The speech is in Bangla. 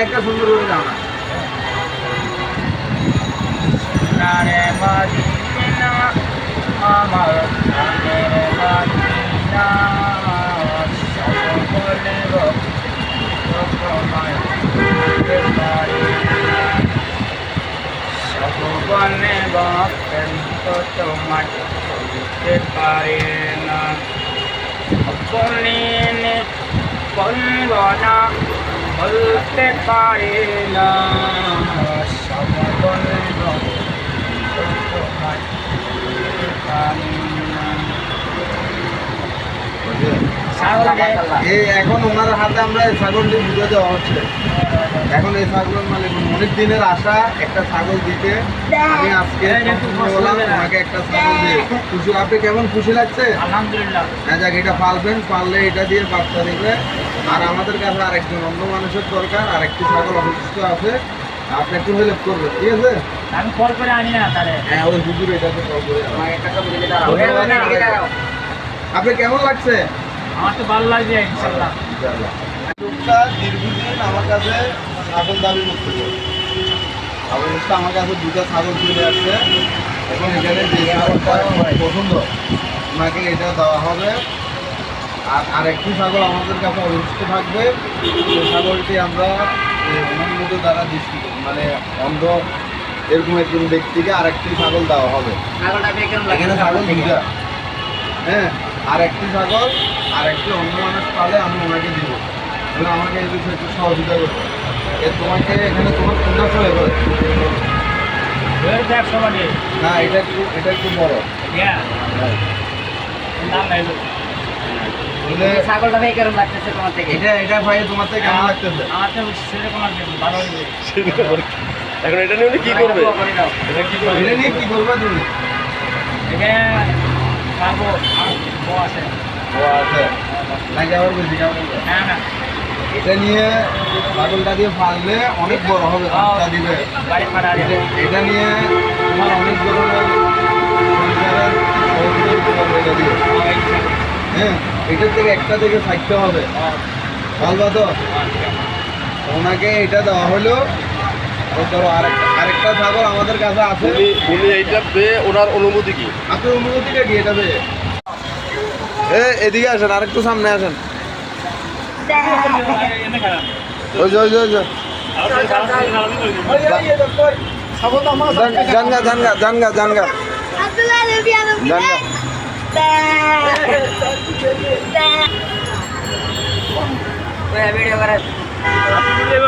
একটা সুন্দর করে যাও না রে মদিনা আমার প্রাণের মদিনা সকলে তোমায় পেতে পারি সকলে ভক্তের তোমায় পেতে পারি না আপনি বলব না বলতে পারি না সকলে তোমায় পেতে পারি না। এখন ওনার হাতে আমরা এই ছাগলটি বুঝে দেওয়া হচ্ছে। এখন এই ছাগলের মালিক অনেক দিনের আশা একটা ছাগল দিতে, আমি আজকে বললাম আমাকে একটা ছাগল দিয়ে খুশি। আপনি কেমন খুশি লাগছে? আলহামদুলিল্লাহ। হ্যাঁ যাক, এটা পালবেন, পারলে এটা দিয়ে বাচ্চা দিবে। আর আমাদের কাছে আরেকজন অন্য মানুষের দরকার, আরেকটি ছাগল অসুস্থ আছে, আপনি একটু হেল্প করবেন, ঠিক আছে? আমি কল করে আনি না তাহলে। হ্যাঁ ওই হুজুর এটাকে কল করে আপনি কেমন লাগছে? আমার তো ভালো লাগছে ইনশাল্লাহ। লোকটা দীর্ঘদিন আমার কাছে ছাগল দাবি করতেছে। অবশ্যই আমার কাছে দুটা ছাগল চলে আসছে। এখন এখানে যে ছাগলটা পছন্দ ওনাকে এটা দেওয়া হবে। আর আরেকটি ছাগল আমাদের কাছে অবশিষ্ট থাকবে। সেই ছাগলটি আমরা অনুমোদিত দ্বারা দিচ্ছি, মানে অন্ধ এরকম একজন ব্যক্তিকে আরেকটি ছাগল দেওয়া হবে। এখানে ছাগল দুটা, হ্যাঁ, আরেকটি ছাগল আরেকটি অন্য মানুষ পালে আমি ওনাকে দিব। আমাকে এই বিষয়ে একটু সহযোগিতা করবে। তোমাকে এখানে তোমার কোনটা চলে যাবে? না, এটা একটু বড়। ছাগলটা ভাই কেমন লাগতেছে তোমার থেকে? এটা ভাই তোমার থেকে কেমন লাগতেছে? আমার তো সেরকম লাগতেছে, ভালো লাগছে। এখন এটা নিয়ে উনি কি করবে? এটা নিয়ে কি করবে তুমি? এখানে পারবো, ও আছে। ও আছে নাকি আবার বেশি কেমন? না না, এটা নিয়ে ছাগলটা দিয়ে পারলে অনেক বড় হবে, বাচ্চা দিবে। বাড়ি ফাটা আছে। এটা নিয়ে তোমার অনেক ধরনের সংসারের সহযোগিতা করবে এটা দিয়ে। হ্যাঁ, এটার থেকে একটা থেকে থাকতে হবে, বলবা তো? ওনাকে এটা দেওয়া হলো। ধরো আরেকটা ছাগল আমাদের কাছে আছে। উনি এইটা পেয়ে ওনার অনুমতি কি? আপনার অনুমতিটা কি এটা পেয়ে? এদিকে আসেন, আরেকটু সামনে আসেন। ওই যে জানগা Abdullah video